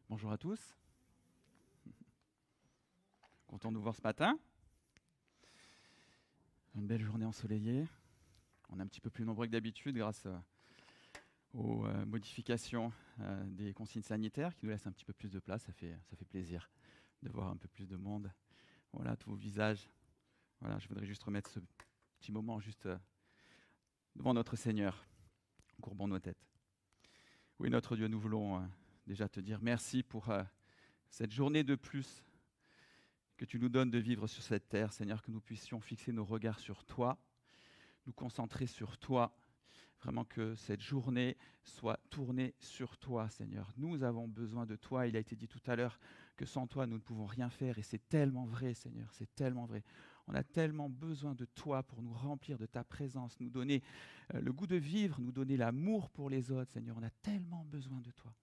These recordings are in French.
Bonjour à tous. Content de vous voir ce matin. Une belle journée ensoleillée. On est un petit peu plus nombreux que d'habitude grâce aux modifications des consignes sanitaires qui nous laissent un petit peu plus de place. Ça fait plaisir de voir un peu plus de monde. Voilà, tous vos visages. Voilà, je voudrais juste remettre ce petit moment juste devant notre Seigneur. Courbons nos têtes. Oui, notre Dieu, nous voulons déjà te dire merci pour cette journée de plus que tu nous donnes de vivre sur cette terre, Seigneur, que nous puissions fixer nos regards sur toi, nous concentrer sur toi, vraiment que cette journée soit tournée sur toi, Seigneur. Nous avons besoin de toi. Il a été dit tout à l'heure que sans toi, nous ne pouvons rien faire, et c'est tellement vrai, Seigneur, c'est tellement vrai. On a tellement besoin de toi pour nous remplir de ta présence, nous donner le goût de vivre, nous donner l'amour pour les autres, Seigneur. On a tellement besoin de toi.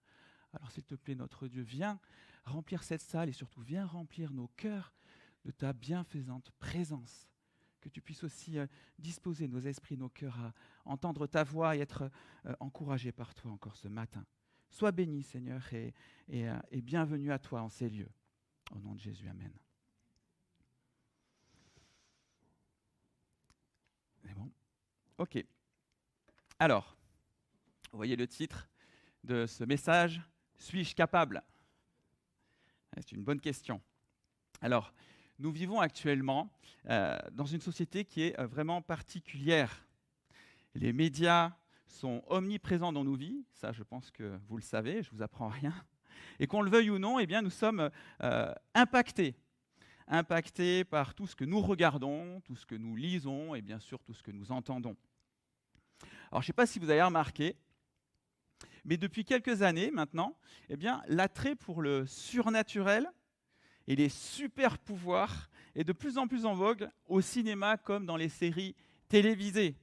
Alors s'il te plaît, notre Dieu, viens remplir cette salle et surtout viens remplir nos cœurs de ta bienfaisante présence. Que tu puisses aussi disposer nos esprits, nos cœurs à entendre ta voix et être encouragés par toi encore ce matin. Sois béni, Seigneur, et bienvenue à toi en ces lieux. Au nom de Jésus, amen. C'est bon ? Ok. Alors, vous voyez le titre de ce message, « Suis-je capable ?» C'est une bonne question. Alors, nous vivons actuellement dans une société qui est vraiment particulière. Les médias sont omniprésents dans nos vies, ça je pense que vous le savez, je ne vous apprends rien. Et qu'on le veuille ou non, eh bien, nous sommes impactés par tout ce que nous regardons, tout ce que nous lisons et bien sûr tout ce que nous entendons. Alors, je ne sais pas si vous avez remarqué, mais depuis quelques années maintenant, eh bien, l'attrait pour le surnaturel et les super pouvoirs est de plus en plus en vogue au cinéma comme dans les séries télévisées.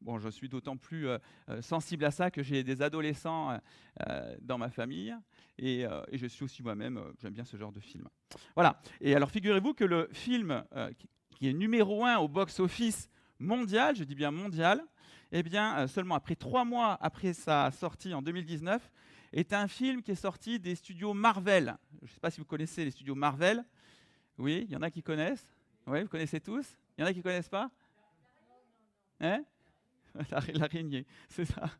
Bon, je suis d'autant plus sensible à ça que j'ai des adolescents dans ma famille et je suis aussi moi-même, j'aime bien ce genre de film. Voilà. Et alors, figurez-vous que le film qui est numéro 1 au box-office mondial, je dis bien mondial, eh bien, seulement après 3 mois après sa sortie en 2019, est un film qui est sorti des studios Marvel. Je ne sais pas si vous connaissez les studios Marvel. Oui, il y en a qui connaissent. Oui, vous connaissez tous. Il y en a qui ne connaissent pas. Hein ? L'araignée, c'est ça.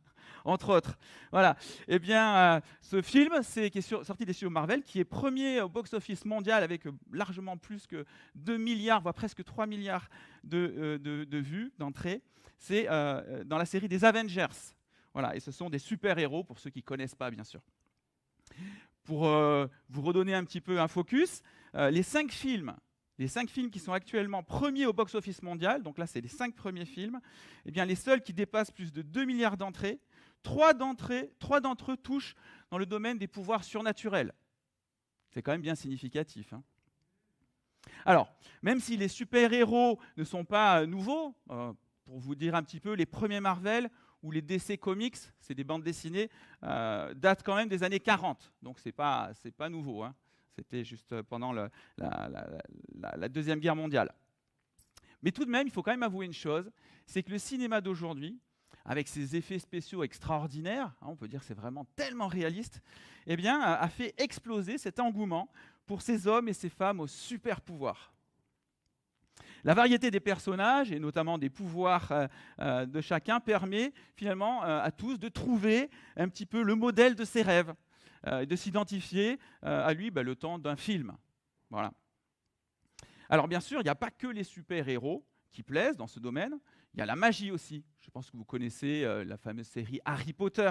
Entre autres. Voilà. Eh bien, ce film, qui est sorti des studios Marvel, qui est premier au box-office mondial avec largement plus que 2 milliards, voire presque 3 milliards de vues, d'entrées, c'est dans la série des Avengers. Voilà, et ce sont des super-héros, pour ceux qui ne connaissent pas, bien sûr. Pour vous redonner un petit peu un focus, les 5 films qui sont actuellement premiers au box-office mondial, donc là, c'est les 5 premiers films, eh bien, les seuls qui dépassent plus de 2 milliards d'entrées, 3 d'entre eux touchent dans le domaine des pouvoirs surnaturels. C'est quand même bien significatif, hein. Alors, même si les super-héros ne sont pas nouveaux, pour vous dire un petit peu, les premiers Marvel ou les DC Comics, c'est des bandes dessinées, datent quand même des années 40. Donc, c'est pas nouveau, hein. C'était juste pendant la Deuxième Guerre mondiale. Mais tout de même, il faut quand même avouer une chose, c'est que le cinéma d'aujourd'hui, avec ses effets spéciaux extraordinaires, hein, on peut dire que c'est vraiment tellement réaliste, eh bien, a fait exploser cet engouement pour ces hommes et ces femmes aux super pouvoirs. La variété des personnages, et notamment des pouvoirs de chacun, permet finalement à tous de trouver un petit peu le modèle de ses rêves, et de s'identifier à lui le temps d'un film. Voilà. Alors bien sûr, il n'y a pas que les super-héros qui plaisent dans ce domaine, il y a la magie aussi. Je pense que vous connaissez la fameuse série Harry Potter,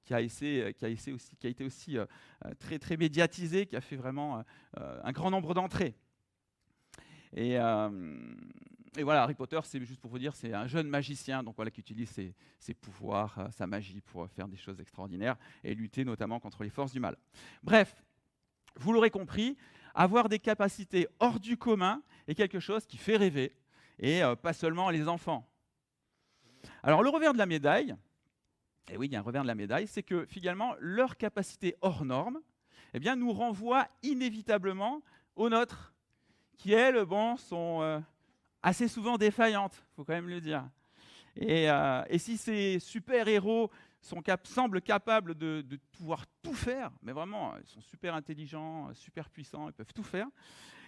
qui a été aussi très, très médiatisée, qui a fait vraiment un grand nombre d'entrées. Et voilà, Harry Potter, c'est juste pour vous dire, c'est un jeune magicien, donc voilà, qui utilise ses pouvoirs, sa magie pour faire des choses extraordinaires et lutter notamment contre les forces du mal. Bref, vous l'aurez compris, avoir des capacités hors du commun est quelque chose qui fait rêver, et pas seulement les enfants. Alors le revers de la médaille, et oui, il y a un revers de la médaille, c'est que finalement, leurs capacités hors normes, eh bien, nous renvoient inévitablement aux nôtres, qui, elles, sont assez souvent défaillantes, il faut quand même le dire. Et si ces super-héros semblent capables de pouvoir tout faire, mais vraiment, ils sont super intelligents, super puissants, ils peuvent tout faire,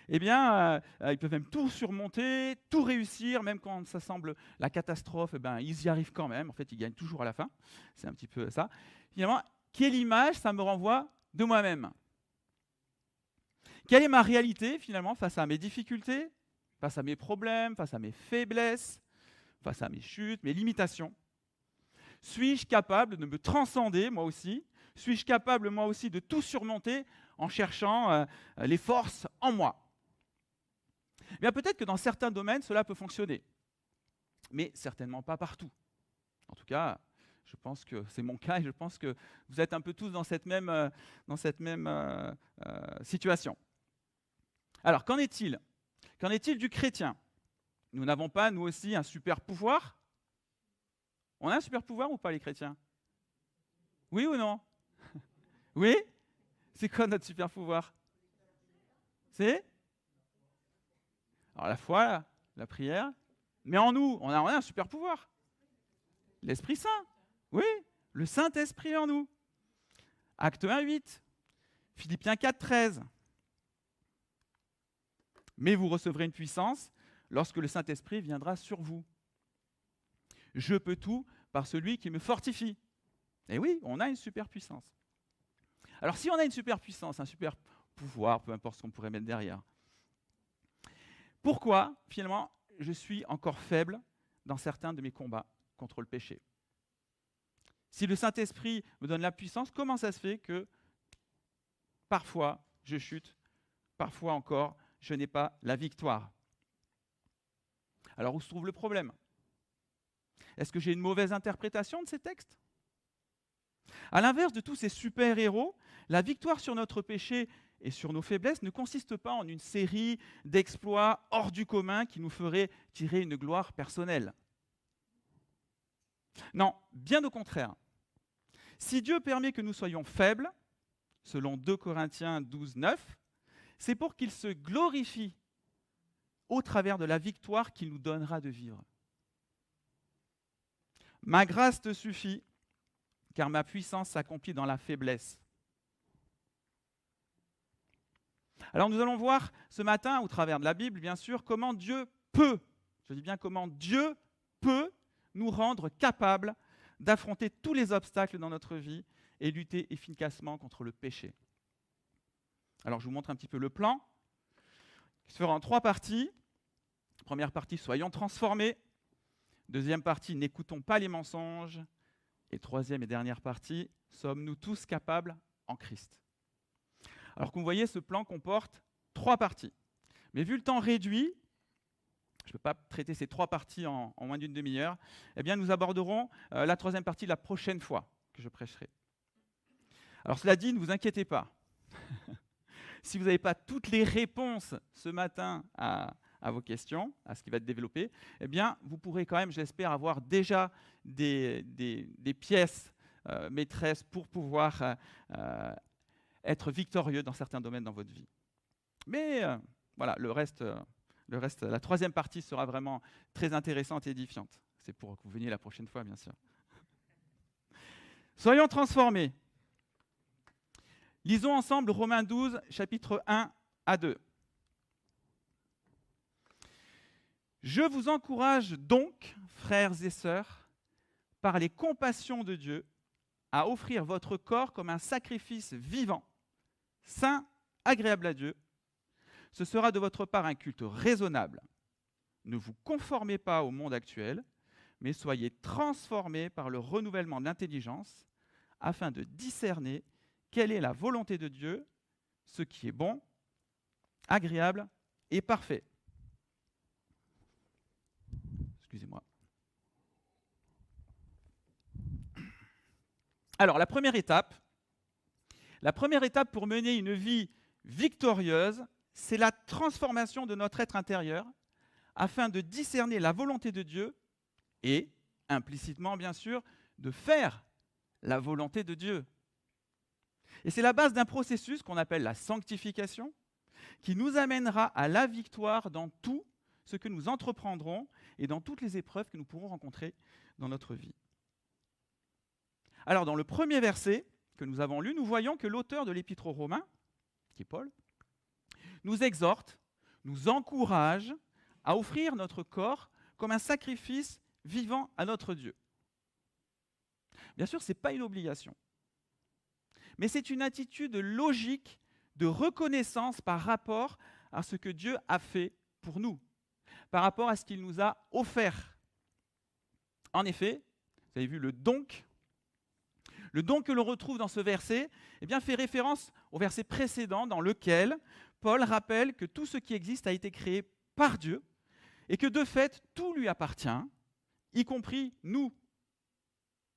eh bien, ils peuvent même tout surmonter, tout réussir, même quand ça semble la catastrophe, eh ben, ils y arrivent quand même. En fait, ils gagnent toujours à la fin. C'est un petit peu ça. Finalement, quelle image ça me renvoie de moi-même? Quelle est ma réalité, finalement, face à mes difficultés, face à mes problèmes, face à mes faiblesses, face à mes chutes, mes limitations? Suis-je capable de me transcender, moi aussi? Suis-je capable, moi aussi, de tout surmonter en cherchant les forces en moi? Eh bien, peut-être que dans certains domaines, cela peut fonctionner, mais certainement pas partout. En tout cas, je pense que c'est mon cas et je pense que vous êtes un peu tous dans cette même situation. Alors, qu'en est-il? Qu'en est-il du chrétien? Nous n'avons pas, nous aussi, un super pouvoir? On a un super pouvoir ou pas, les chrétiens? Oui ou non? Oui? C'est quoi notre super pouvoir? C'est? Alors, la foi, la prière. Mais en nous, on a un super pouvoir. L'Esprit Saint. Oui, le Saint-Esprit en nous. Acte 1, 8. Philippiens 4, 13. Mais vous recevrez une puissance lorsque le Saint-Esprit viendra sur vous. Je peux tout par celui qui me fortifie. Et oui, on a une super puissance. Alors si on a une super puissance, un super pouvoir, peu importe ce qu'on pourrait mettre derrière, pourquoi, finalement, je suis encore faible dans certains de mes combats contre le péché? Si le Saint-Esprit me donne la puissance, comment ça se fait que parfois je chute, parfois encore je n'ai pas la victoire? Alors où se trouve le problème? Est-ce que j'ai une mauvaise interprétation de ces textes? À l'inverse de tous ces super-héros, la victoire sur notre péché et sur nos faiblesses ne consiste pas en une série d'exploits hors du commun qui nous feraient tirer une gloire personnelle. Non, bien au contraire. Si Dieu permet que nous soyons faibles, selon 2 Corinthiens 12, 9, c'est pour qu'il se glorifie au travers de la victoire qu'il nous donnera de vivre. Ma grâce te suffit, car ma puissance s'accomplit dans la faiblesse. Alors nous allons voir ce matin, au travers de la Bible, bien sûr, comment Dieu peut, je dis bien comment Dieu peut nous rendre capables d'affronter tous les obstacles dans notre vie et lutter efficacement contre le péché. Alors je vous montre un petit peu le plan, qui se fera en 3 parties. Première partie, soyons transformés. Deuxième partie, n'écoutons pas les mensonges. Et troisième et dernière partie, sommes-nous tous capables en Christ? Alors comme vous voyez, ce plan comporte 3 parties. Mais vu le temps réduit, je ne peux pas traiter ces 3 parties en moins d'une demi-heure, eh bien nous aborderons la 3e partie la prochaine fois que je prêcherai. Alors cela dit, ne vous inquiétez pas. Si vous n'avez pas toutes les réponses ce matin à vos questions, à ce qui va être développé, eh bien vous pourrez quand même, j'espère, avoir déjà des pièces maîtresses pour pouvoir être victorieux dans certains domaines dans votre vie. Mais voilà, le reste, la 3e partie sera vraiment très intéressante et édifiante. C'est pour que vous veniez la prochaine fois, bien sûr. Soyons transformés. Lisons ensemble Romains 12, chapitres 1 à 2. Je vous encourage donc, frères et sœurs, par les compassions de Dieu, à offrir votre corps comme un sacrifice vivant, saint, agréable à Dieu. Ce sera de votre part un culte raisonnable. Ne vous conformez pas au monde actuel, mais soyez transformés par le renouvellement de l'intelligence, afin de discerner quelle est la volonté de Dieu, ce qui est bon, agréable et parfait. Excusez-moi. Alors, la première étape pour mener une vie victorieuse, c'est la transformation de notre être intérieur afin de discerner la volonté de Dieu et, implicitement bien sûr, de faire la volonté de Dieu. Et c'est la base d'un processus qu'on appelle la sanctification, qui nous amènera à la victoire dans tout ce que nous entreprendrons et dans toutes les épreuves que nous pourrons rencontrer dans notre vie. Alors, dans le premier verset que nous avons lu, nous voyons que l'auteur de l'Épître aux Romains, qui est Paul, nous exhorte, nous encourage à offrir notre corps comme un sacrifice vivant à notre Dieu. Bien sûr, ce n'est pas une obligation, mais c'est une attitude logique de reconnaissance par rapport à ce que Dieu a fait pour nous, par rapport à ce qu'il nous a offert. En effet, vous avez vu le donc que l'on retrouve dans ce verset, eh bien, fait référence au verset précédent dans lequel Paul rappelle que tout ce qui existe a été créé par Dieu et que de fait, tout lui appartient, y compris nous,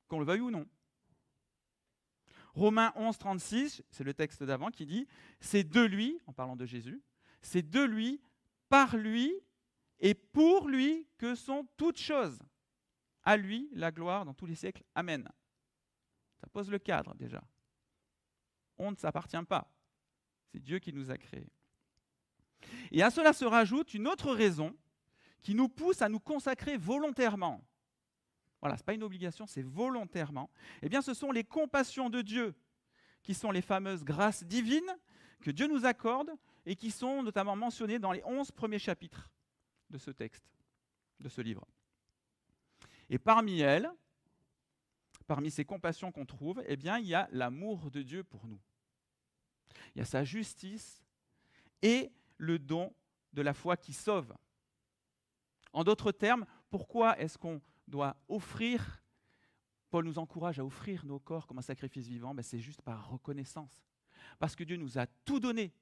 qu'on le veuille ou non. Romains 11, 36, c'est le texte d'avant qui dit « C'est de lui, en parlant de Jésus, c'est de lui, par lui et pour lui que sont toutes choses. À lui la gloire dans tous les siècles. Amen. » Ça pose le cadre déjà. On ne s'appartient pas. C'est Dieu qui nous a créés. Et à cela se rajoute une autre raison qui nous pousse à nous consacrer volontairement. Voilà, ce n'est pas une obligation, c'est volontairement. Eh bien, ce sont les compassions de Dieu, qui sont les fameuses grâces divines que Dieu nous accorde et qui sont notamment mentionnées dans les 11 premiers chapitres de ce texte, de ce livre. Et parmi elles, parmi ces compassions qu'on trouve, eh bien, il y a l'amour de Dieu pour nous. Il y a sa justice et le don de la foi qui sauve. En d'autres termes, pourquoi est-ce qu'on doit offrir, Paul nous encourage à offrir nos corps comme un sacrifice vivant, c'est juste par reconnaissance. Parce que Dieu nous a tout donné.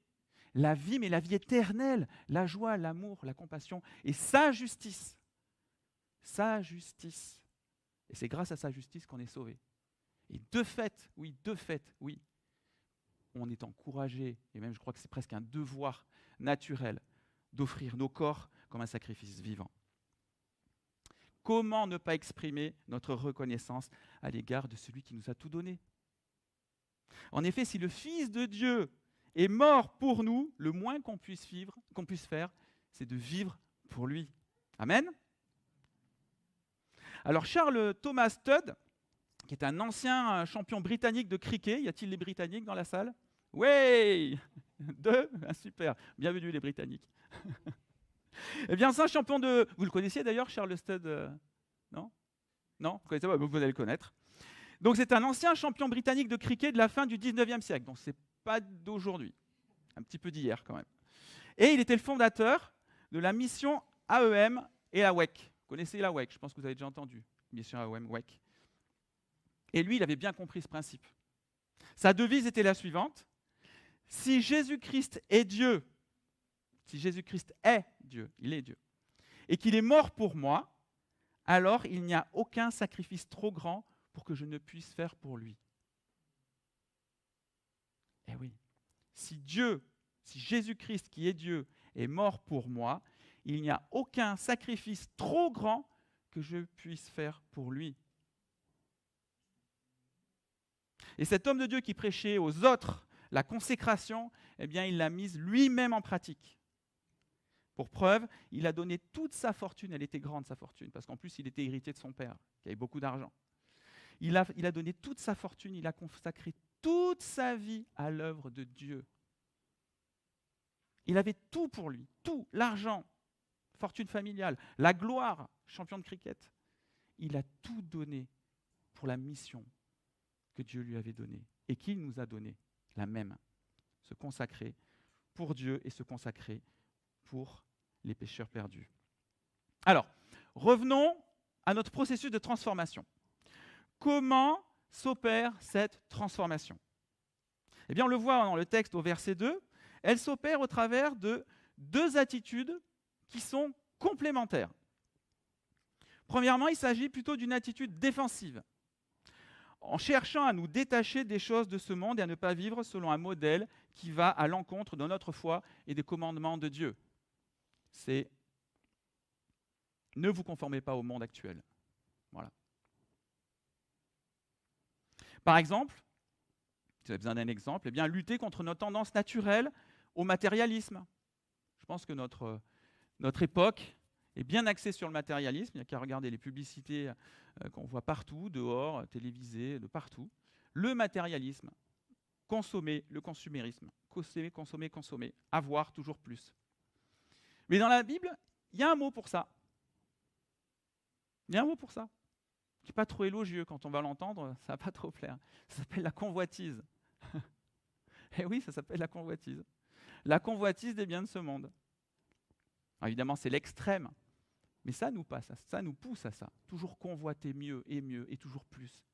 La vie, mais la vie éternelle, la joie, l'amour, la compassion et sa justice. Sa justice. Et c'est grâce à sa justice qu'on est sauvé. Et de fait, oui, on est encouragé, et même je crois que c'est presque un devoir naturel, d'offrir nos corps comme un sacrifice vivant. Comment ne pas exprimer notre reconnaissance à l'égard de celui qui nous a tout donné ? En effet, si le Fils de Dieu est mort pour nous, le moins qu'on puisse faire, c'est de vivre pour lui. Amen ? Alors Charles Thomas Studd, qui est un ancien champion britannique de cricket, y a-t-il les Britanniques dans la salle ? Oui ! 2 ? Super, bienvenue les Britanniques. Eh bien, c'est un champion de... Vous le connaissiez d'ailleurs, Charles Studd Non ? Non ? Vous ne connaissez pas ? Vous allez le connaître. Donc, c'est un ancien champion britannique de cricket de la fin du 19e siècle. Donc, ce n'est pas d'aujourd'hui. Un petit peu d'hier, quand même. Et il était le fondateur de la mission AEM et la WEC. Vous connaissez la WEC ? Je pense que vous avez déjà entendu. Mission AEM, WEC. Et lui, il avait bien compris ce principe. Sa devise était la suivante. Si Jésus-Christ est Dieu, si Jésus-Christ est Dieu, il est Dieu, et qu'il est mort pour moi, alors il n'y a aucun sacrifice trop grand pour que je ne puisse faire pour lui. Eh oui, si Jésus-Christ qui est Dieu est mort pour moi, il n'y a aucun sacrifice trop grand que je puisse faire pour lui. Et cet homme de Dieu qui prêchait aux autres la consécration, eh bien, il l'a mise lui-même en pratique. Pour preuve, il a donné toute sa fortune, elle était grande sa fortune, parce qu'en plus il était héritier de son père, qui avait beaucoup d'argent. Il a donné toute sa fortune, il a consacré toute sa vie à l'œuvre de Dieu. Il avait tout pour lui, tout, l'argent, fortune familiale, la gloire, champion de cricket. Il a tout donné pour la mission que Dieu lui avait donnée et qu'il nous a donnée, la même, se consacrer pour Dieu et se consacrer pour les pécheurs perdus. Alors, revenons à notre processus de transformation. Comment s'opère cette transformation ? Eh bien, on le voit dans le texte au verset 2, elle s'opère au travers de 2 attitudes qui sont complémentaires. Premièrement, il s'agit plutôt d'une attitude défensive, en cherchant à nous détacher des choses de ce monde et à ne pas vivre selon un modèle qui va à l'encontre de notre foi et des commandements de Dieu. C'est « ne vous conformez pas au monde actuel ». Voilà. Par exemple, si vous avez besoin d'un exemple, eh bien, lutter contre nos tendances naturelles au matérialisme. Je pense que notre époque est bien axée sur le matérialisme. Il n'y a qu'à regarder les publicités qu'on voit partout, dehors, télévisé, de partout. Le matérialisme, consommer, le consumérisme, consommer, consommer, consommer, avoir toujours plus. Mais dans la Bible, il y a un mot pour ça. Il y a un mot pour ça, qui n'est pas trop élogieux. Quand on va l'entendre, ça ne va pas trop plaire. Ça s'appelle la convoitise. Et oui, ça s'appelle la convoitise. La convoitise des biens de ce monde. Alors évidemment, c'est l'extrême. Mais ça nous passe, ça nous pousse à ça. Toujours convoiter mieux et toujours plus.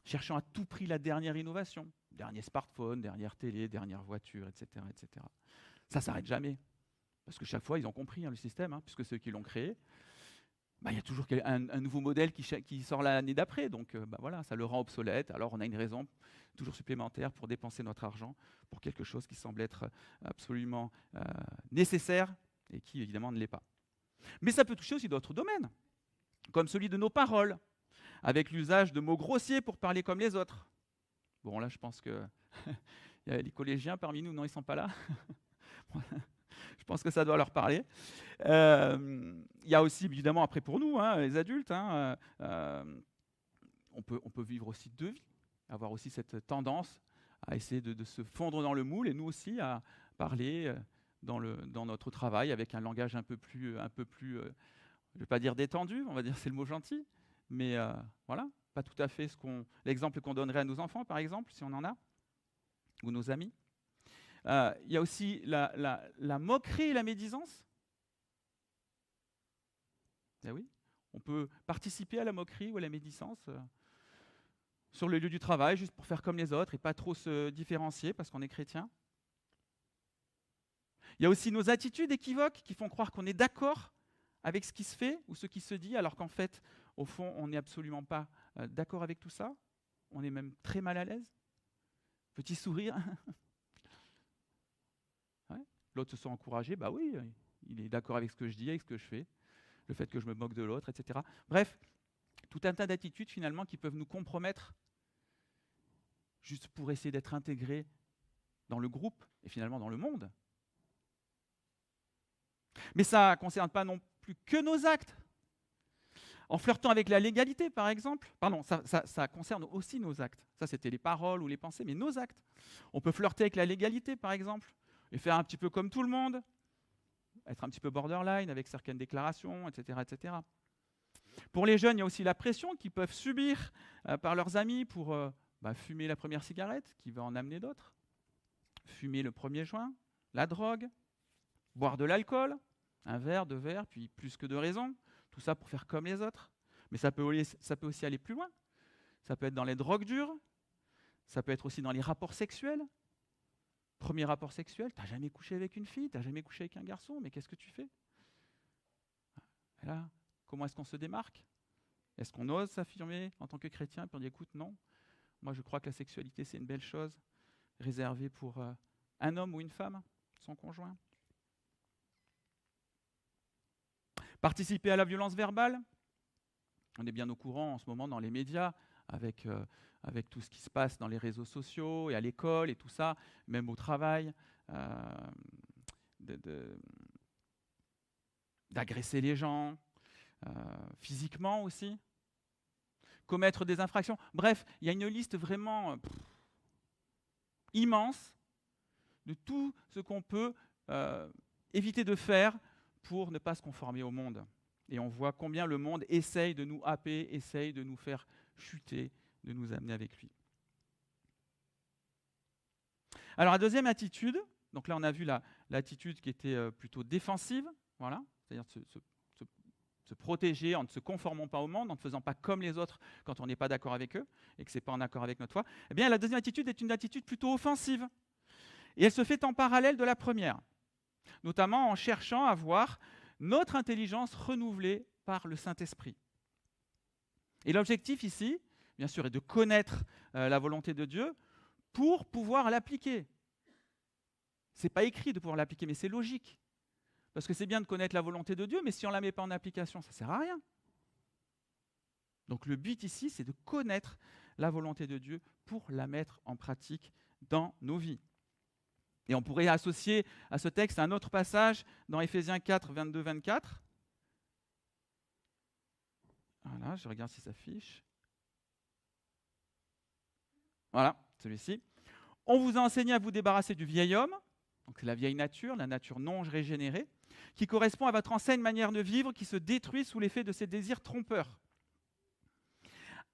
Cherchant à tout prix la dernière innovation. Dernier smartphone, dernière télé, dernière voiture, etc. etc. Ça ne s'arrête jamais. Parce que chaque fois, ils ont compris le système, puisque ceux qui l'ont créé, il y a toujours un nouveau modèle qui sort l'année d'après. Donc voilà, ça le rend obsolète. Alors on a une raison toujours supplémentaire pour dépenser notre argent pour quelque chose qui semble être absolument nécessaire et qui évidemment ne l'est pas. Mais ça peut toucher aussi d'autres domaines, comme celui de nos paroles, avec l'usage de mots grossiers pour parler comme les autres. Bon là je pense que il y a les collégiens parmi nous, non ils ne sont pas là. Je pense que ça doit leur parler. Il y a aussi, évidemment, après pour nous, les adultes, on peut vivre aussi deux vies, avoir aussi cette tendance à essayer de se fondre dans le moule, et nous aussi à parler dans notre travail avec un langage un peu plus je ne vais pas dire détendu, on va dire c'est le mot gentil, mais voilà, pas tout à fait l'exemple qu'on donnerait à nos enfants, par exemple, si on en a, ou nos amis. Il y a aussi la moquerie et la médisance. Eh oui, on peut participer à la moquerie ou à la médisance sur le lieu du travail, juste pour faire comme les autres et pas trop se différencier parce qu'on est chrétien. Il y a aussi nos attitudes équivoques qui font croire qu'on est d'accord avec ce qui se fait ou ce qui se dit, alors qu'en fait, au fond, on n'est absolument pas d'accord avec tout ça. On est même très mal à l'aise. Petit sourire. L'autre se sent encouragé, bah oui, il est d'accord avec ce que je dis, avec ce que je fais, le fait que je me moque de l'autre, etc. Bref, tout un tas d'attitudes finalement qui peuvent nous compromettre juste pour essayer d'être intégrés dans le groupe et finalement dans le monde. Mais ça ne concerne pas non plus que nos actes. En flirtant avec la légalité, par exemple, pardon, ça concerne aussi nos actes. Ça, c'était les paroles ou les pensées, mais nos actes. On peut flirter avec la légalité, par exemple, et faire un petit peu comme tout le monde, être un petit peu borderline avec certaines déclarations, etc., etc. Pour les jeunes, il y a aussi la pression qu'ils peuvent subir par leurs amis pour fumer la première cigarette, qui va en amener d'autres, fumer le premier joint, la drogue, boire de l'alcool, un verre, deux verres, puis plus que de raison, tout ça pour faire comme les autres. Mais ça peut aussi aller plus loin. Ça peut être dans les drogues dures, ça peut être aussi dans les rapports sexuels. Premier rapport sexuel, tu n'as jamais couché avec une fille, tu n'as jamais couché avec un garçon, mais qu'est-ce que tu fais? Et là, comment est-ce qu'on se démarque? Est-ce qu'on ose s'affirmer en tant que chrétien et puis on dit écoute, non, moi je crois que la sexualité c'est une belle chose, réservée pour un homme ou une femme, son conjoint. Participer à la violence verbale, on est bien au courant en ce moment dans les médias avec tout ce qui se passe dans les réseaux sociaux et à l'école et tout ça, même au travail, d'agresser les gens, physiquement aussi, commettre des infractions. Bref, il y a une liste vraiment immense de tout ce qu'on peut éviter de faire pour ne pas se conformer au monde. Et on voit combien le monde essaye de nous happer, essaye de nous faire chuter, de nous amener avec lui. Alors la deuxième attitude, donc là on a vu l'attitude qui était plutôt défensive, voilà, c'est-à-dire se protéger en ne se conformant pas au monde, en ne faisant pas comme les autres quand on n'est pas d'accord avec eux et que ce n'est pas en accord avec notre foi. Eh bien la deuxième attitude est une attitude plutôt offensive. Et elle se fait en parallèle de la première, notamment en cherchant à voir notre intelligence renouvelée par le Saint-Esprit. Et l'objectif ici, bien sûr, est de connaître la volonté de Dieu pour pouvoir l'appliquer. Ce n'est pas écrit de pouvoir l'appliquer, mais c'est logique. Parce que c'est bien de connaître la volonté de Dieu, mais si on ne la met pas en application, ça ne sert à rien. Donc le but ici, c'est de connaître la volonté de Dieu pour la mettre en pratique dans nos vies. Et on pourrait associer à ce texte un autre passage dans Éphésiens 4, 22-24, Voilà, je regarde si ça affiche. Voilà, celui-ci. On vous a enseigné à vous débarrasser du vieil homme, donc c'est la vieille nature, la nature non régénérée, qui correspond à votre ancienne manière de vivre qui se détruit sous l'effet de ses désirs trompeurs.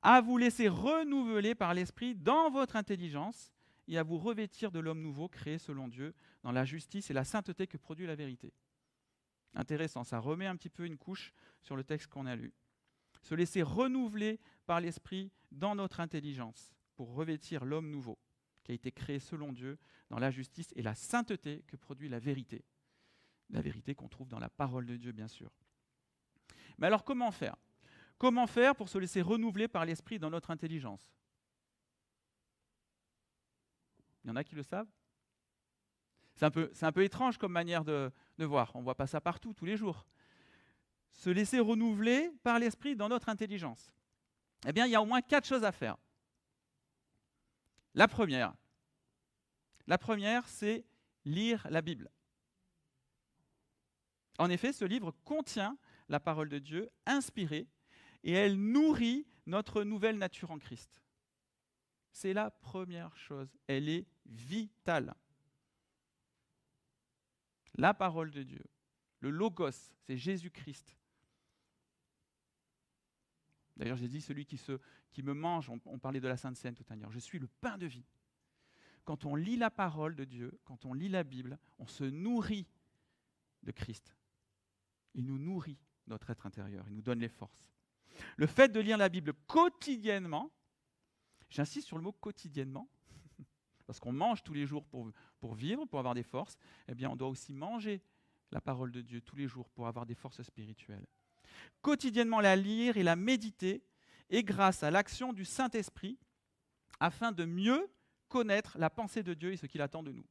À vous laisser renouveler par l'esprit dans votre intelligence et à vous revêtir de l'homme nouveau créé selon Dieu dans la justice et la sainteté que produit la vérité. Intéressant, ça remet un petit peu une couche sur le texte qu'on a lu. Se laisser renouveler par l'esprit dans notre intelligence pour revêtir l'homme nouveau qui a été créé selon Dieu dans la justice et la sainteté que produit la vérité. La vérité qu'on trouve dans la parole de Dieu, bien sûr. Mais alors, comment faire ? Comment faire pour se laisser renouveler par l'esprit dans notre intelligence ? Il y en a qui le savent ? C'est un peu étrange comme manière de voir. On ne voit pas ça partout, tous les jours. Se laisser renouveler par l'esprit dans notre intelligence. Eh bien, il y a au moins 4 choses à faire. La première, c'est lire la Bible. En effet, ce livre contient la parole de Dieu inspirée et elle nourrit notre nouvelle nature en Christ. C'est la première chose. Elle est vitale. La parole de Dieu, le Logos, c'est Jésus-Christ. D'ailleurs, j'ai dit celui qui me mange, on parlait de la Sainte Seine tout à l'heure, je suis le pain de vie. Quand on lit la parole de Dieu, quand on lit la Bible, on se nourrit de Christ. Il nous nourrit notre être intérieur, il nous donne les forces. Le fait de lire la Bible quotidiennement, j'insiste sur le mot quotidiennement, parce qu'on mange tous les jours pour vivre, pour avoir des forces, eh bien on doit aussi manger la parole de Dieu tous les jours pour avoir des forces spirituelles. Quotidiennement la lire et la méditer, et grâce à l'action du Saint-Esprit, afin de mieux connaître la pensée de Dieu et ce qu'il attend de nous.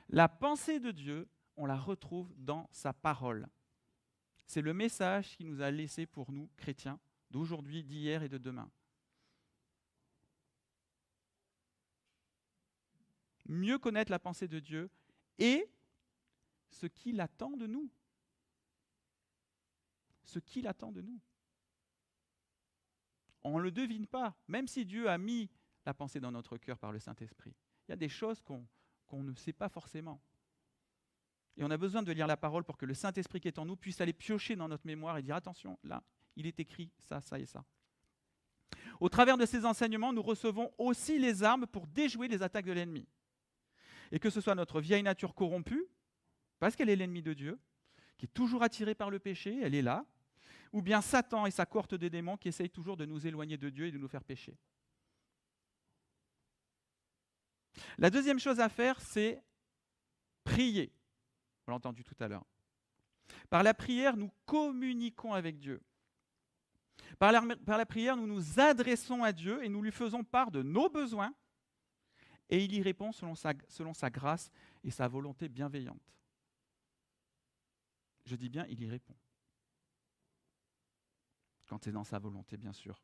La pensée de Dieu, on la retrouve dans sa parole. C'est le message qu'il nous a laissé pour nous, chrétiens, d'aujourd'hui, d'hier et de demain. Mieux connaître la pensée de Dieu et ce qu'il attend de nous. Ce qu'il attend de nous. On ne le devine pas, même si Dieu a mis la pensée dans notre cœur par le Saint-Esprit. Il y a des choses qu'on ne sait pas forcément. Et on a besoin de lire la parole pour que le Saint-Esprit qui est en nous puisse aller piocher dans notre mémoire et dire attention, là, il est écrit ça, ça et ça. Au travers de ces enseignements, nous recevons aussi les armes pour déjouer les attaques de l'ennemi. Et que ce soit notre vieille nature corrompue, parce qu'elle est l'ennemi de Dieu, qui est toujours attirée par le péché, elle est là, ou bien Satan et sa cohorte de démons qui essayent toujours de nous éloigner de Dieu et de nous faire pécher. La deuxième chose à faire, c'est prier. On l'a entendu tout à l'heure. Par la prière, nous communiquons avec Dieu. Par la prière, nous nous adressons à Dieu et nous lui faisons part de nos besoins et il y répond selon sa grâce et sa volonté bienveillante. Je dis bien, il y répond. Quand c'est dans sa volonté, bien sûr.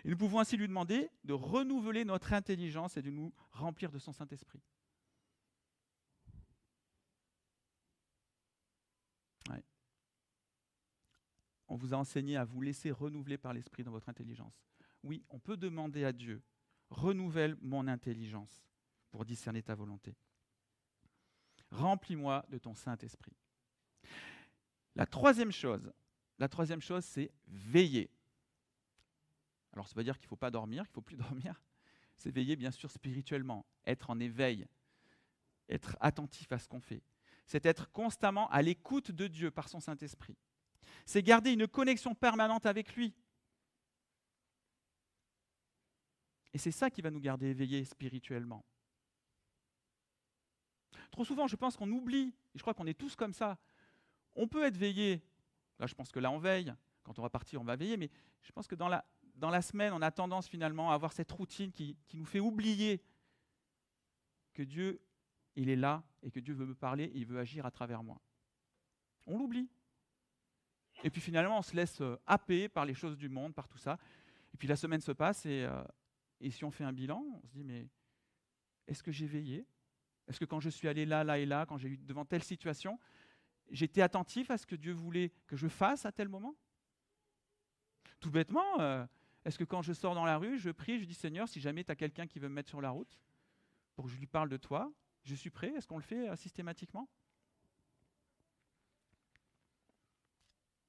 Et nous pouvons ainsi lui demander de renouveler notre intelligence et de nous remplir de son Saint-Esprit. Ouais. On vous a enseigné à vous laisser renouveler par l'Esprit dans votre intelligence. Oui, on peut demander à Dieu, renouvelle mon intelligence pour discerner ta volonté. Remplis-moi de ton Saint-Esprit. La troisième chose, c'est veiller. Alors, ça ne veut pas dire qu'il ne faut pas dormir, qu'il ne faut plus dormir. C'est veiller, bien sûr, spirituellement, être en éveil, être attentif à ce qu'on fait. C'est être constamment à l'écoute de Dieu par son Saint-Esprit. C'est garder une connexion permanente avec lui. Et c'est ça qui va nous garder éveillés spirituellement. Trop souvent, je pense qu'on oublie, et je crois qu'on est tous comme ça. On peut être veillé, là je pense que là on veille, quand on va partir on va veiller, mais je pense que dans la semaine, on a tendance finalement à avoir cette routine qui nous fait oublier que Dieu, il est là et que Dieu veut me parler et il veut agir à travers moi. On l'oublie. Et puis finalement, on se laisse happer par les choses du monde, par tout ça. Et puis la semaine se passe et si on fait un bilan, on se dit mais est-ce que j'ai veillé ? Est-ce que quand je suis allé là, là et là, quand j'ai eu devant telle situation, j'étais attentif à ce que Dieu voulait que je fasse à tel moment? Tout bêtement, est-ce que quand je sors dans la rue, je prie, je dis Seigneur, si jamais tu as quelqu'un qui veut me mettre sur la route pour que je lui parle de toi, je suis prêt? Est-ce qu'on le fait systématiquement?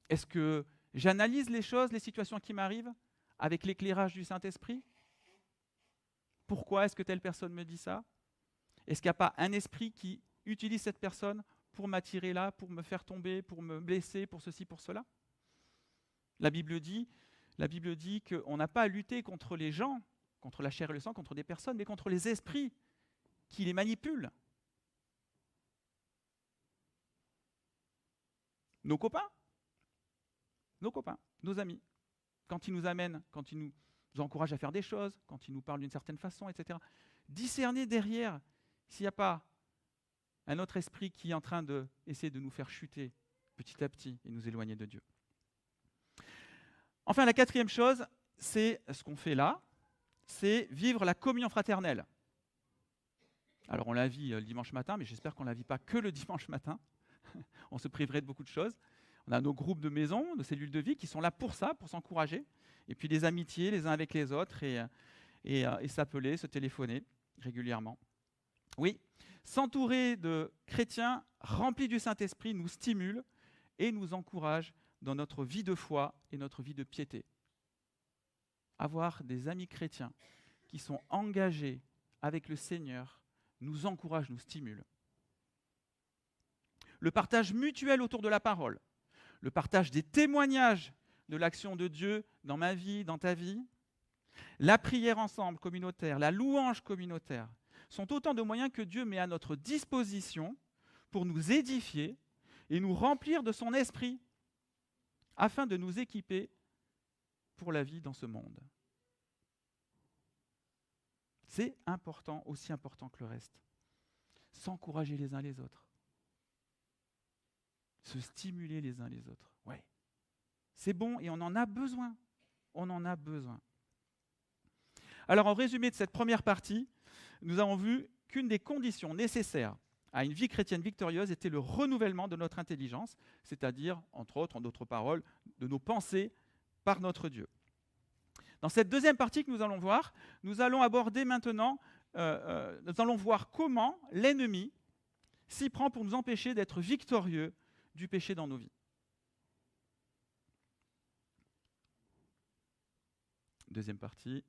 Est-ce que j'analyse les choses, les situations qui m'arrivent avec l'éclairage du Saint-Esprit? Pourquoi est-ce que telle personne me dit ça? Est-ce qu'il n'y a pas un esprit qui utilise cette personne pour m'attirer là, pour me faire tomber, pour me blesser, pour ceci, pour cela? La Bible dit qu'on n'a pas à lutter contre les gens, contre la chair et le sang, contre des personnes, mais contre les esprits qui les manipulent. Nos copains, nos amis, quand ils nous amènent, quand ils nous encouragent à faire des choses, quand ils nous parlent d'une certaine façon, etc. Discerner derrière s'il n'y a pas un autre esprit qui est en train d'essayer de nous faire chuter petit à petit et nous éloigner de Dieu. Enfin, la quatrième chose, c'est ce qu'on fait là, c'est vivre la communion fraternelle. Alors on la vit le dimanche matin, mais j'espère qu'on ne la vit pas que le dimanche matin. On se priverait de beaucoup de choses. On a nos groupes de maison, nos cellules de vie qui sont là pour ça, pour s'encourager. Et puis des amitiés les uns avec les autres et s'appeler, se téléphoner régulièrement. Oui, s'entourer de chrétiens remplis du Saint-Esprit nous stimule et nous encourage dans notre vie de foi et notre vie de piété. Avoir des amis chrétiens qui sont engagés avec le Seigneur nous encourage, nous stimule. Le partage mutuel autour de la parole, le partage des témoignages de l'action de Dieu dans ma vie, dans ta vie, la prière ensemble communautaire, la louange communautaire, sont autant de moyens que Dieu met à notre disposition pour nous édifier et nous remplir de son esprit, afin de nous équiper pour la vie dans ce monde. C'est important, aussi important que le reste. S'encourager les uns les autres. Se stimuler les uns les autres. Ouais. C'est bon et on en a besoin. On en a besoin. Alors, en résumé de cette première partie, nous avons vu qu'une des conditions nécessaires à une vie chrétienne victorieuse était le renouvellement de notre intelligence, c'est-à-dire, entre autres, en d'autres paroles, de nos pensées par notre Dieu. Dans cette deuxième partie que nous allons voir, nous allons aborder maintenant, nous allons voir comment l'ennemi s'y prend pour nous empêcher d'être victorieux du péché dans nos vies. Deuxième partie.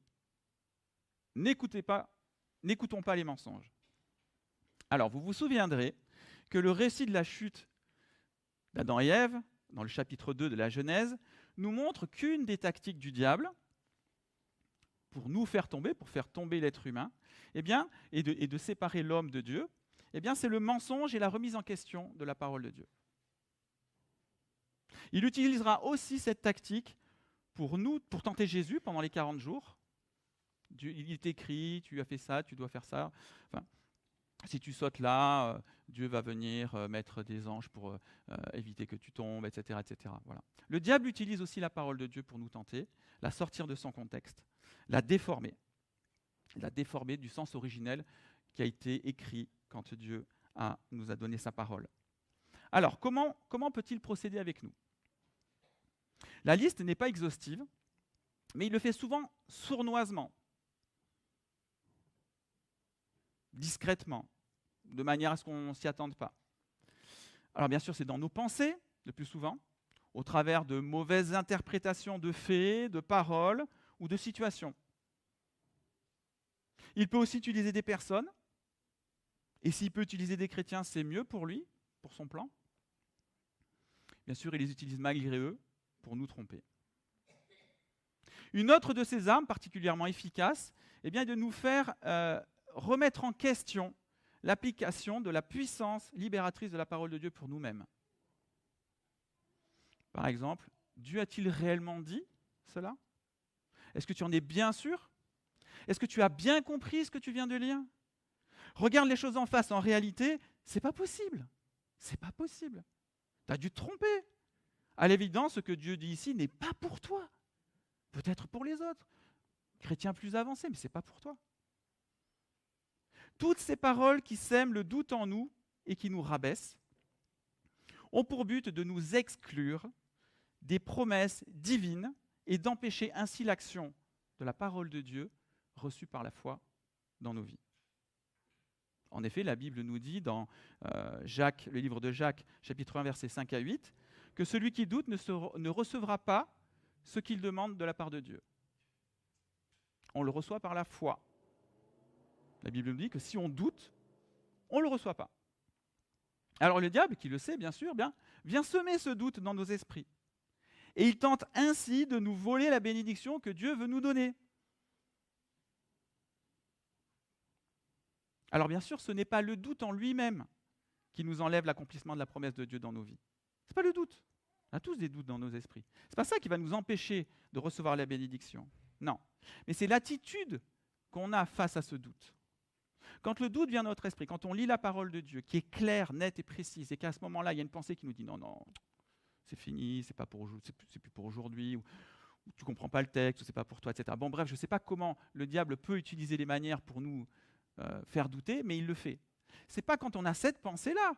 N'écoutons pas les mensonges. Alors, vous vous souviendrez que le récit de la chute d'Adam et Ève, dans le chapitre 2 de la Genèse, nous montre qu'une des tactiques du diable, pour nous faire tomber, pour faire tomber l'être humain, et de séparer l'homme de Dieu, c'est le mensonge et la remise en question de la parole de Dieu. Il utilisera aussi cette tactique pour tenter Jésus pendant les 40 jours. Il est écrit, tu as fait ça, tu dois faire ça. Enfin, si tu sautes là, Dieu va venir mettre des anges pour éviter que tu tombes, etc., etc. Voilà. Le diable utilise aussi la parole de Dieu pour nous tenter, la sortir de son contexte, la déformer du sens originel qui a été écrit quand Dieu nous a donné sa parole. Alors, comment peut-il procéder avec nous? La liste n'est pas exhaustive, mais il le fait souvent sournoisement, discrètement, de manière à ce qu'on ne s'y attende pas. Alors bien sûr, c'est dans nos pensées, le plus souvent, au travers de mauvaises interprétations de faits, de paroles ou de situations. Il peut aussi utiliser des personnes, et s'il peut utiliser des chrétiens, c'est mieux pour lui, pour son plan. Bien sûr, il les utilise malgré eux pour nous tromper. Une autre de ces armes particulièrement efficace, est de nous faire remettre en question l'application de la puissance libératrice de la parole de Dieu pour nous-mêmes. Par exemple, Dieu a-t-il réellement dit cela? Est-ce que tu en es bien sûr? Est-ce que tu as bien compris ce que tu viens de lire? Regarde les choses en face. En réalité, c'est pas possible. C'est pas possible. Tu as dû te tromper. À l'évidence, ce que Dieu dit ici n'est pas pour toi. Peut-être pour les autres. Chrétiens plus avancés, mais ce n'est pas pour toi. Toutes ces paroles qui sèment le doute en nous et qui nous rabaissent ont pour but de nous exclure des promesses divines et d'empêcher ainsi l'action de la parole de Dieu reçue par la foi dans nos vies. En effet, la Bible nous dit dans Jacques, le livre de Jacques, chapitre 1, versets 5 à 8, que celui qui doute ne recevra pas ce qu'il demande de la part de Dieu. On le reçoit par la foi. La Bible nous dit que si on doute, on ne le reçoit pas. Alors le diable, qui le sait bien sûr, vient semer ce doute dans nos esprits. Et il tente ainsi de nous voler la bénédiction que Dieu veut nous donner. Alors bien sûr, ce n'est pas le doute en lui-même qui nous enlève l'accomplissement de la promesse de Dieu dans nos vies. Ce n'est pas le doute. On a tous des doutes dans nos esprits. Ce n'est pas ça qui va nous empêcher de recevoir la bénédiction. Non. Mais c'est l'attitude qu'on a face à ce doute. Quand le doute vient dans notre esprit, quand on lit la parole de Dieu, qui est claire, nette et précise, et qu'à ce moment-là, il y a une pensée qui nous dit non, c'est fini, c'est plus pour aujourd'hui, ou tu ne comprends pas le texte, ou c'est pas pour toi, etc. Bon, bref, je ne sais pas comment le diable peut utiliser les manières pour nous faire douter, mais il le fait. Ce n'est pas quand on a cette pensée-là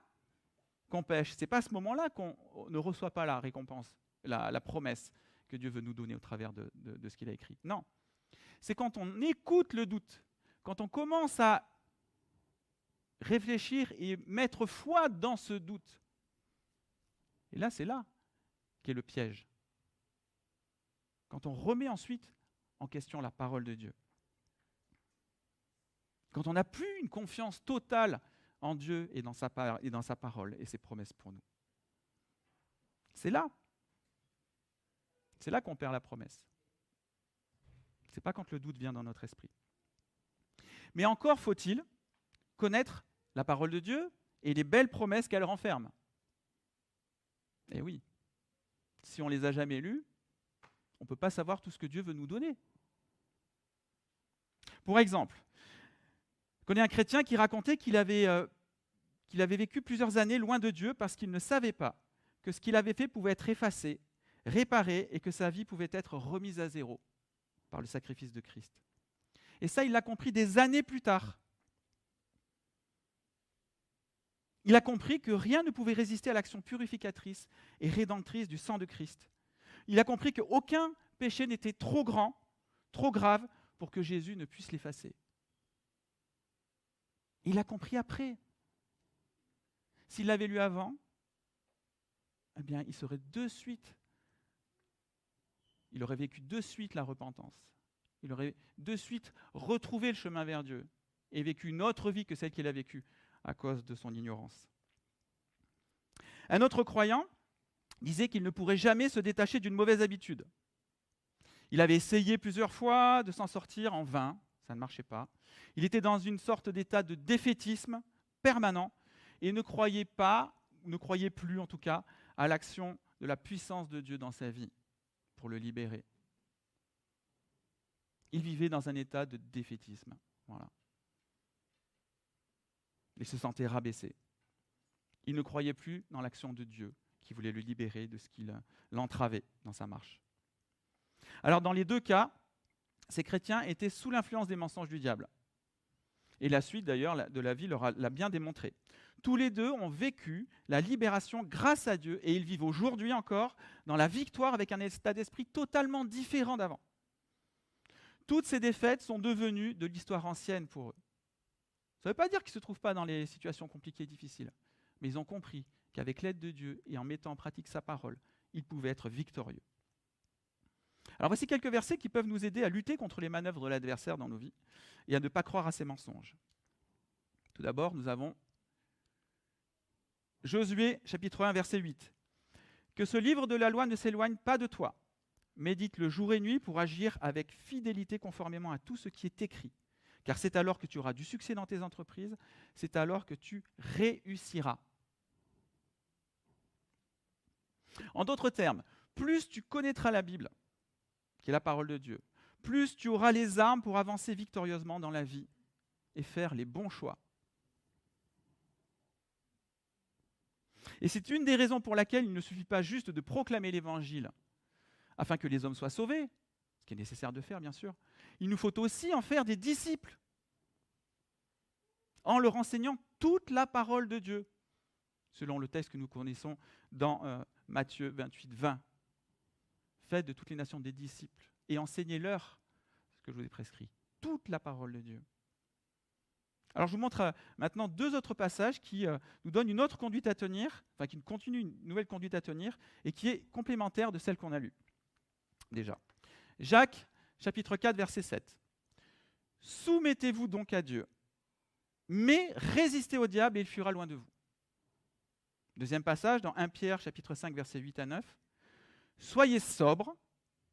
qu'on pêche, ce n'est pas à ce moment-là qu'on ne reçoit pas la récompense, la promesse que Dieu veut nous donner au travers de ce qu'il a écrit. Non, c'est quand on écoute le doute, quand on commence à réfléchir et mettre foi dans ce doute. Et là, c'est là qu'est le piège. Quand on remet ensuite en question la parole de Dieu. Quand on n'a plus une confiance totale en Dieu et dans sa parole et ses promesses pour nous. C'est là qu'on perd la promesse. Ce n'est pas quand le doute vient dans notre esprit. Mais encore faut-il connaître la parole de Dieu et les belles promesses qu'elle renferme. Et oui, si on ne les a jamais lues, on ne peut pas savoir tout ce que Dieu veut nous donner. Pour exemple, je connais un chrétien qui racontait qu'il avait vécu plusieurs années loin de Dieu parce qu'il ne savait pas que ce qu'il avait fait pouvait être effacé, réparé et que sa vie pouvait être remise à zéro par le sacrifice de Christ. Et ça, il l'a compris des années plus tard. Il a compris que rien ne pouvait résister à l'action purificatrice et rédemptrice du sang de Christ. Il a compris qu'aucun péché n'était trop grand, trop grave pour que Jésus ne puisse l'effacer. Il l'a compris après. S'il l'avait lu avant, eh bien, il aurait vécu de suite la repentance. Il aurait de suite retrouvé le chemin vers Dieu et vécu une autre vie que celle qu'il a vécue à cause de son ignorance. Un autre croyant disait qu'il ne pourrait jamais se détacher d'une mauvaise habitude. Il avait essayé plusieurs fois de s'en sortir en vain, ça ne marchait pas. Il était dans une sorte d'état de défaitisme permanent et ne croyait plus en tout cas, à l'action de la puissance de Dieu dans sa vie pour le libérer. Il vivait dans un état de défaitisme. Voilà. Il se sentait rabaissé. Il ne croyait plus dans l'action de Dieu qui voulait le libérer de ce qui l'entravait dans sa marche. Alors dans les deux cas, ces chrétiens étaient sous l'influence des mensonges du diable. Et la suite d'ailleurs de la vie l'a bien démontré. Tous les deux ont vécu la libération grâce à Dieu et ils vivent aujourd'hui encore dans la victoire avec un état d'esprit totalement différent d'avant. Toutes ces défaites sont devenues de l'histoire ancienne pour eux. Ça ne veut pas dire qu'ils ne se trouvent pas dans les situations compliquées et difficiles, mais ils ont compris qu'avec l'aide de Dieu et en mettant en pratique sa parole, ils pouvaient être victorieux. Alors voici quelques versets qui peuvent nous aider à lutter contre les manœuvres de l'adversaire dans nos vies et à ne pas croire à ses mensonges. Tout d'abord, nous avons Josué, chapitre 1, verset 8. « Que ce livre de la loi ne s'éloigne pas de toi. Médite-le jour et nuit pour agir avec fidélité conformément à tout ce qui est écrit. Car c'est alors que tu auras du succès dans tes entreprises, c'est alors que tu réussiras. » En d'autres termes, plus tu connaîtras la Bible, qui est la parole de Dieu, plus tu auras les armes pour avancer victorieusement dans la vie et faire les bons choix. Et c'est une des raisons pour laquelle il ne suffit pas juste de proclamer l'Évangile afin que les hommes soient sauvés, ce qui est nécessaire de faire bien sûr. Il nous faut aussi en faire des disciples en leur enseignant toute la parole de Dieu selon le texte que nous connaissons dans Matthieu 28, 20. Faites de toutes les nations des disciples et enseignez-leur ce que je vous ai prescrit. Toute la parole de Dieu. Alors je vous montre maintenant 2 autres passages qui nous donnent une autre conduite à tenir, enfin qui continuent une nouvelle conduite à tenir et qui est complémentaire de celle qu'on a lue déjà. Jacques, chapitre 4, verset 7. Soumettez-vous donc à Dieu, mais résistez au diable et il fuira loin de vous. Deuxième passage dans 1 Pierre, chapitre 5, versets 8 à 9. Soyez sobres,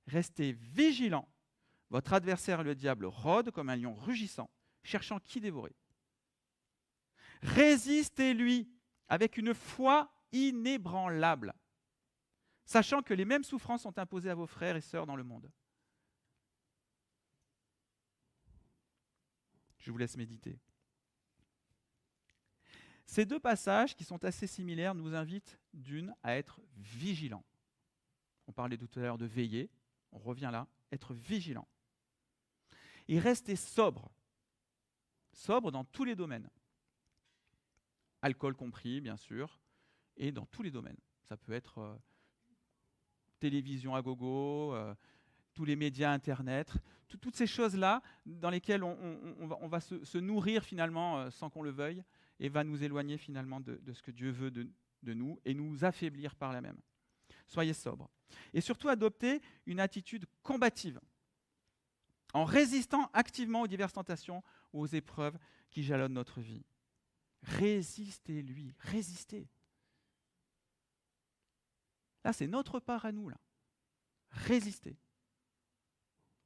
restez vigilants. Votre adversaire, le diable, rôde comme un lion rugissant, cherchant qui dévorer. Résistez-lui avec une foi inébranlable, sachant que les mêmes souffrances sont imposées à vos frères et sœurs dans le monde. Je vous laisse méditer. Ces 2 passages, qui sont assez similaires, nous invitent d'une à être vigilants. On parlait tout à l'heure de veiller, on revient là, être vigilant. Et rester sobre. Sobre dans tous les domaines. Alcool compris, bien sûr, et dans tous les domaines. Ça peut être télévision à gogo, tous les médias Internet, toutes ces choses-là dans lesquelles on va se nourrir finalement sans qu'on le veuille et va nous éloigner finalement de ce que Dieu veut de nous et nous affaiblir par la même. Soyez sobres. Et surtout adoptez une attitude combative en résistant activement aux diverses tentations ou aux épreuves qui jalonnent notre vie. Résistez-lui, résistez. Là, c'est notre part à nous, là. Résister.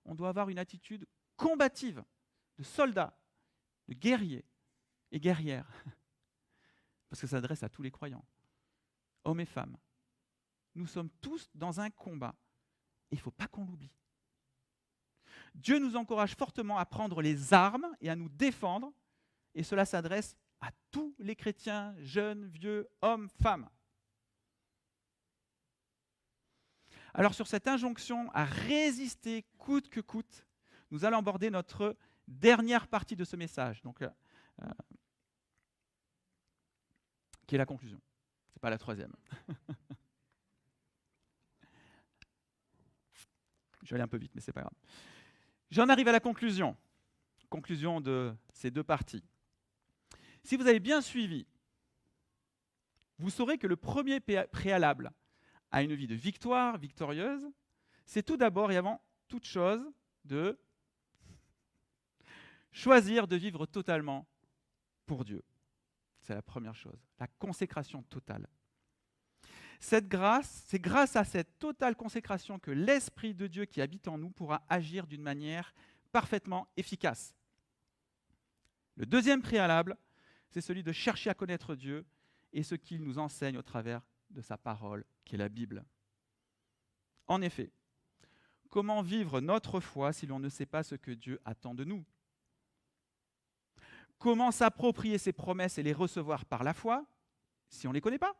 On doit avoir une attitude combative, de soldat, de guerrier et guerrière. Parce que ça s'adresse à tous les croyants, hommes et femmes. Nous sommes tous dans un combat. Et il ne faut pas qu'on l'oublie. Dieu nous encourage fortement à prendre les armes et à nous défendre. Et cela s'adresse à tous les chrétiens, jeunes, vieux, hommes, femmes. Alors sur cette injonction à résister coûte que coûte, nous allons aborder notre dernière partie de ce message, donc, qui est la conclusion. Ce n'est pas la troisième. Je vais aller un peu vite, mais ce n'est pas grave. J'en arrive à la conclusion. Conclusion de ces 2 parties. Si vous avez bien suivi, vous saurez que le premier préalable à une vie de victoire, victorieuse, c'est tout d'abord et avant toute chose de choisir de vivre totalement pour Dieu. C'est la première chose, la consécration totale. C'est grâce à cette totale consécration que l'Esprit de Dieu qui habite en nous pourra agir d'une manière parfaitement efficace. Le deuxième préalable, c'est celui de chercher à connaître Dieu et ce qu'il nous enseigne au travers de sa parole, qui est la Bible. En effet, comment vivre notre foi si l'on ne sait pas ce que Dieu attend de nous ? Comment s'approprier ses promesses et les recevoir par la foi si on ne les connaît pas ?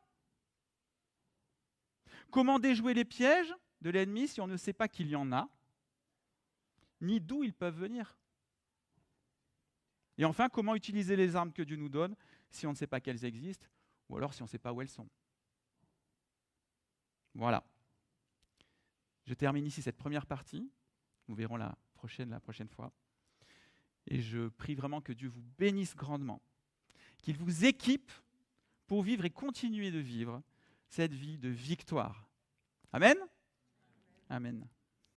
Comment déjouer les pièges de l'ennemi si on ne sait pas qu'il y en a, ni d'où ils peuvent venir ? Et enfin, comment utiliser les armes que Dieu nous donne si on ne sait pas qu'elles existent, ou alors si on ne sait pas où elles sont ? Voilà. Je termine ici cette première partie. Nous verrons la prochaine fois. Et je prie vraiment que Dieu vous bénisse grandement, qu'il vous équipe pour vivre et continuer de vivre cette vie de victoire. Amen ? Amen.